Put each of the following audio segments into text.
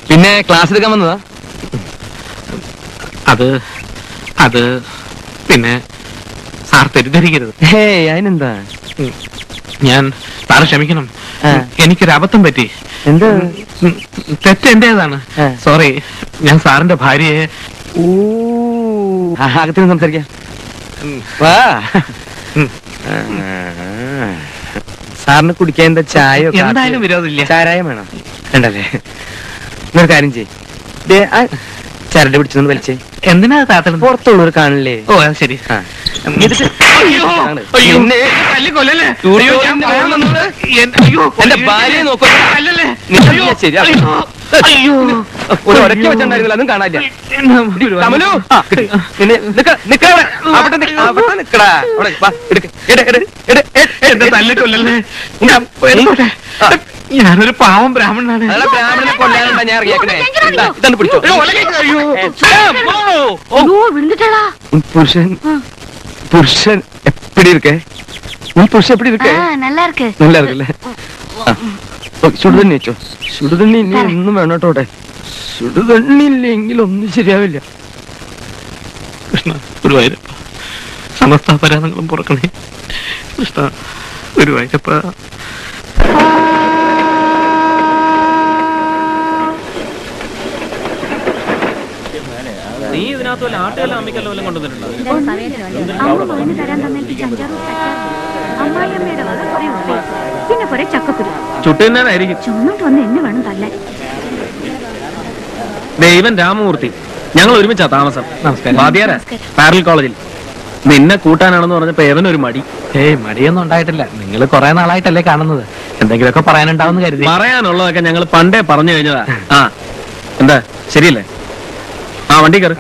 പിന്നെ ക്ലാസ് എടുക്കാൻ വന്നതാ? അത് പിന്നെ സാർ തെറ്റിദ്ധരിക്കരുത്. അതിനെന്താ? ഞാൻ സാറ് ക്ഷമിക്കണം, എനിക്കൊരു അബദ്ധം പറ്റി. എന്താ? തെറ്റ് എന്റേതാണ്. സോറി. ഞാൻ സാറിന്റെ ഭാര്യയെ അകത്തിന് സംസാരിക്കാം. വാ. സാറിന് കുടിക്കാൻ എന്താ? ചായ? എന്തായാലും വിരോധമില്ല. ചാരായം വേണം? ഉണ്ടല്ലേ? എന്നൊരു കാര്യം ചെയ്യ്, ചരട് പിടിച്ചൊന്ന് വലിച്ചേ. എന്തിനാ താത്തത്? പുറത്തുള്ളവർ കാണില്ലേ? ഓ അത് ശരി. എന്റെ ഭാര്യയെ നോക്കൂ. ഒരു ഒരക്ക വെച്ചിട്ടുണ്ടായിരുന്നില്ല, അതും കാണാനില്ല. ഞാനൊരു പാവം ബ്രാഹ്മണനാണ്. ബ്രാഹ്മണനെ കൊല്ലാനുണ്ടാ ഞാൻ ഇറങ്ങിയേക്കണേ. ഇതൊന്ന് പിടിച്ചോ. புருஷன் எப்படி இருக்க? உன் புருஷன் எப்படி இருக்க? நல்லா இருக்கு. நல்லா இருக்குல்ல? ചുടുതണ്ണി വെച്ചോ. ചുടുതണ്ണി ഇനി ഒന്നും വേണോട്ടെ. ചുടുതണ്ണി ഇല്ലെങ്കിൽ ഒന്നും ശരിയാവില്ല. കൃഷ്ണ ഗുരുവായൂരപ്പ, സമസ്ത അപരാധങ്ങളും പുറക്കണേ. കൃഷ്ണ ഗുരുവായൂരപ്പ. നീ ഇതിനകത്ത് വല്ല ആട്ടുകല്ല അമ്മിക്കല്ലോ വല്ലതും കൊണ്ടുവന്നിട്ടുണ്ടോ? പിന്നെ കുറെ ചക്കക്കുരു ചുട്ടുതന്നായിരിക്കും. ചുമന്നിട്ട് വന്ന് എന്നെ വേണം തല്ലാൻ. ദൈവൻ രാമമൂർത്തി, ഞങ്ങൾ ഒരുമിച്ചാ താമസം. വാദ്യാര പാരൽ കോളേജിൽ. നിന്നെ കൂട്ടാനാണെന്ന് പറഞ്ഞപ്പോ ഏവനൊരു മടി. മടിയൊന്നും ഉണ്ടായിട്ടില്ല. നിങ്ങൾ കുറെ നാളായിട്ടല്ലേ കാണുന്നത്, എന്തെങ്കിലുമൊക്കെ പറയാനുണ്ടാവുന്ന കരുതി. പറയാനുള്ളതൊക്കെ ഞങ്ങൾ പണ്ടേ പറഞ്ഞു കഴിഞ്ഞതാ. ആ എന്താ ശരിയല്ലേ? ആ വണ്ടി കയറി.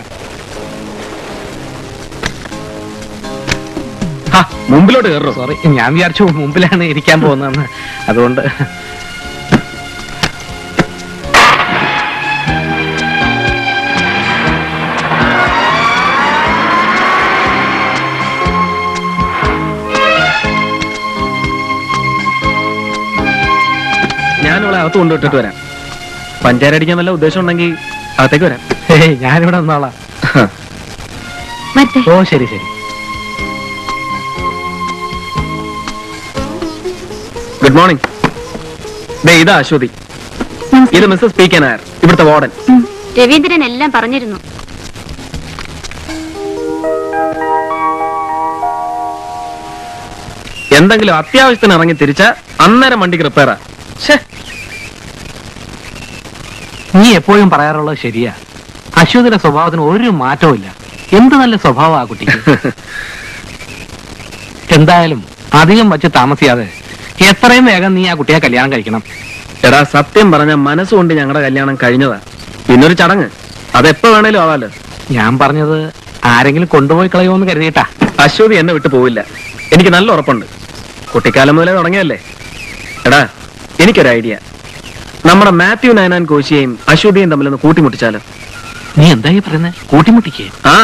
മുമ്പിലോട്ട് കയറോ? സോറി, ഞാൻ വിചാരിച്ചു മുമ്പിലാണ് ഇരിക്കാൻ പോകുന്നതെന്ന്, അതുകൊണ്ട്. ഞാനിവിടെ അകത്ത് കൊണ്ടുവിട്ടിട്ട് വരാം. പഞ്ചാരടിക്കാൻ വല്ല ഉദ്ദേശം ഉണ്ടെങ്കിൽ അകത്തേക്ക് വരാം. ഞാനിവിടെ വന്നോളാം. ഓ ശരി ശരി. Good morning. ഇതാ അശ്വതി, ഇത് മിസ്സസ് പി കെ നായർ, ഇവിടുത്തെ വാർഡൻ. രവീന്ദ്രൻ എല്ലാം പറഞ്ഞിരുന്നു. എന്തെങ്കിലും അത്യാവശ്യത്തിന് ഇറങ്ങി തിരിച്ച അന്നേരം വണ്ടിക്ക് റിപ്പയറാ. നീ എപ്പോഴും പറയാറുള്ളത് ശരിയാ. അശ്വതിയുടെ സ്വഭാവത്തിന് ഒരു മാറ്റവും ഇല്ല. എന്ത് നല്ല സ്വഭാവം ആ കുട്ടിക്ക്. എന്തായാലും അധികം വച്ച് താമസിയാതെ എത്രയും വേഗം നീ ആ കുട്ടിയെ കല്യാണം കഴിക്കണം. എടാ സത്യം പറഞ്ഞ മനസ്സുകൊണ്ട് ഞങ്ങളുടെ കല്യാണം കഴിഞ്ഞതാ. പിന്നൊരു ചടങ്ങ്, അതെപ്പോ വേണേലും ആവാലോ. ഞാൻ പറഞ്ഞത് ആരെങ്കിലും കൊണ്ടുപോയി കളയുമോന്ന് കരുതിയിട്ടാ. അശ്വതി എന്നെ വിട്ടു പോവില്ല, എനിക്ക് നല്ല ഉറപ്പുണ്ട്. കുട്ടിക്കാലം മുതലേ തുടങ്ങിയല്ലേ. എടാ എനിക്കൊരു ഐഡിയ. നമ്മുടെ മാത്യു നയനാൻ കോശിയെയും അശ്വതിയും തമ്മിലൊന്ന് കൂട്ടിമുട്ടിച്ചാലോ? നീ എന്തായി പറയുന്നത്? കൂട്ടിമുട്ടിക്കേ? ആ,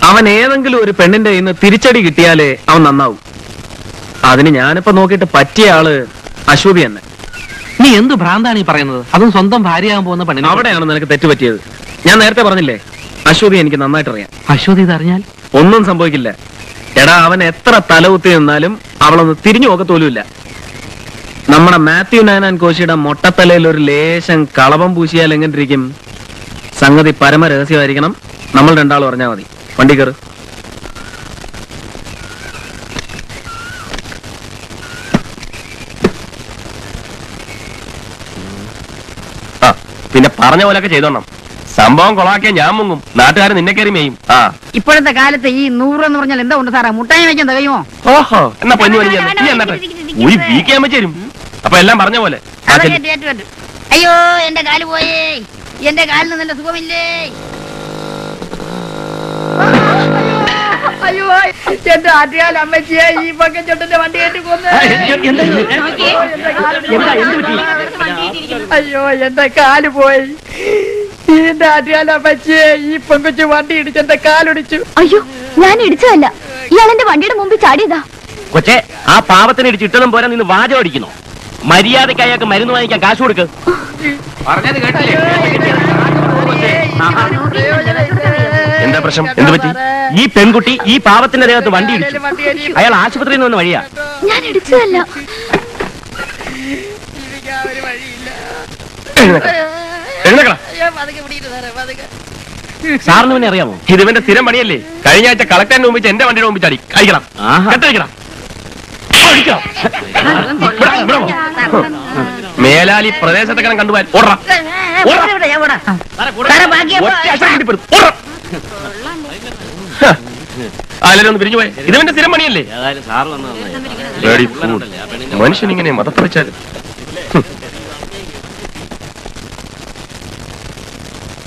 അവൻ ഏതെങ്കിലും ഒരു പെണ്ണിന്റെ കയ്യിൽ നിന്ന് തിരിച്ചടി കിട്ടിയാലേ അവൻ നന്നാവും. അതിന് ഞാനിപ്പോ നോക്കിയിട്ട് പറ്റിയ ആള് അശ്വതി തന്നെ. നീ എന്ത് ഭ്രാന്താണ് ഈ പറയുന്നത്? അതും സ്വന്തം ഭാര്യയാകാൻ പോകുന്ന പെണ്ണിനെ. അവിടെയാണ് നിനക്ക് തെറ്റുപറ്റിയത്. ഞാൻ നേരത്തെ പറഞ്ഞില്ലേ, അശ്വതി എനിക്ക് നന്നായിട്ട് അറിയാം. അശ്വതി ഇതറിഞ്ഞാൽ ഒന്നും സംഭവിക്കില്ല. എടാ അവൻ എത്ര തലകുത്തി നിന്നാലും അവളൊന്ന് തിരിഞ്ഞു നോക്കത്തോലുമില്ല. നമ്മുടെ മാത്യു നയനാൻ കോശിയുടെ മൊട്ടത്തലയിൽ ഒരു ലേശം കളവം പൂശിയാൽ എങ്ങനെ ഇരിക്കും? സംഗതി പരമ രഹസ്യമായിരിക്കണം. നമ്മൾ രണ്ടാളും പറഞ്ഞാൽ മതി. വണ്ടി കയറ്. പിന്നെ പറഞ്ഞ പോലൊക്കെ ചെയ്തോണം. സംഭവം കൊളാക്കിയാൽ ഞാൻ മുങ്ങും, നാട്ടുകാരൻ നിന്നെ കയറി മേയും. ഇപ്പോഴത്തെ കാലത്ത് ഈ 100 എന്ന് പറഞ്ഞാൽ എന്താ ഉണ്ട് സാറേ? മുട്ടായി വയ്ക്കാൻ തികയുമോ? ഓഹോ, എന്നാ പൊന്നു ഒരു വീക്ക് ആകുമ്പോ ചേരും. അപ്പൊ എല്ലാം പറഞ്ഞ പോലെ. അയ്യോ എന്റെ കാല് പോയേ, എന്റെ കാലിന് നല്ല സുഖമില്ലേ. അയ്യോ എന്റെ ആറ്റുകാല അമ്മച്ചിയെ ഈ പക്കച്ചോട്ടന്റെ വണ്ടി കയറ്റി കൊന്ന്. അയ്യോ എന്റെ കാല് പോയി. എന്റെ ആറ്റുകാല അമ്മച്ചിയെ ഈ പെങ്കൊച്ചു വണ്ടി ഇടിച്ച് എന്റെ കാലൊടിച്ചു. അയ്യോ ഞാൻ ഇടിച്ചതല്ല, ഇയാളെന്റെ വണ്ടിയുടെ മുമ്പിൽ ചാടിയതാ. കൊച്ചെ, ആ പാവത്തിന് ഇടിച്ചിട്ടതും പോരാ നിന്ന് വാചം അടിക്കുന്നു. മര്യാദയ്ക്ക് അയാൾക്ക് മരുന്ന് വാങ്ങിക്കാൻ കാശ് കൊടുക്ക്. പറഞ്ഞത് കേട്ടല്ലേ? എന്താ പ്രശ്നം? എന്ത് പറ്റി? ഈ പെൺകുട്ടി ഈ പാവത്തിന്റെ ദേഹത്ത് വണ്ടി ഇടിച്ചു. അയാൾ ആശുപത്രിയിൽ നിന്ന് വന്ന വഴിയാ. ഞാൻ ഇടിച്ചതല്ല. സാറിന് പിന്നെ അറിയാമോ? ഇതിവന്റെ സ്ഥിരം പണിയല്ലേ? കഴിഞ്ഞ ആഴ്ച കളക്ടറിന് മുമ്പിച്ച് എന്റെ വണ്ടിയുടെ മുമ്പിൽ ചാടി കഴിക്കണം. മേലാലി പ്രദേശത്തൊക്കെ കണ്ടുപോയാൽ ആരും പിരിഞ്ഞു പോയി. ഇതിവന്റെ സ്ഥിരം പണിയല്ലേ? മനുഷ്യൻ ഇങ്ങനെ മതത്തെ വെച്ചാൽ.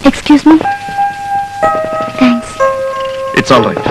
Excuse me. Thanks. It's all right.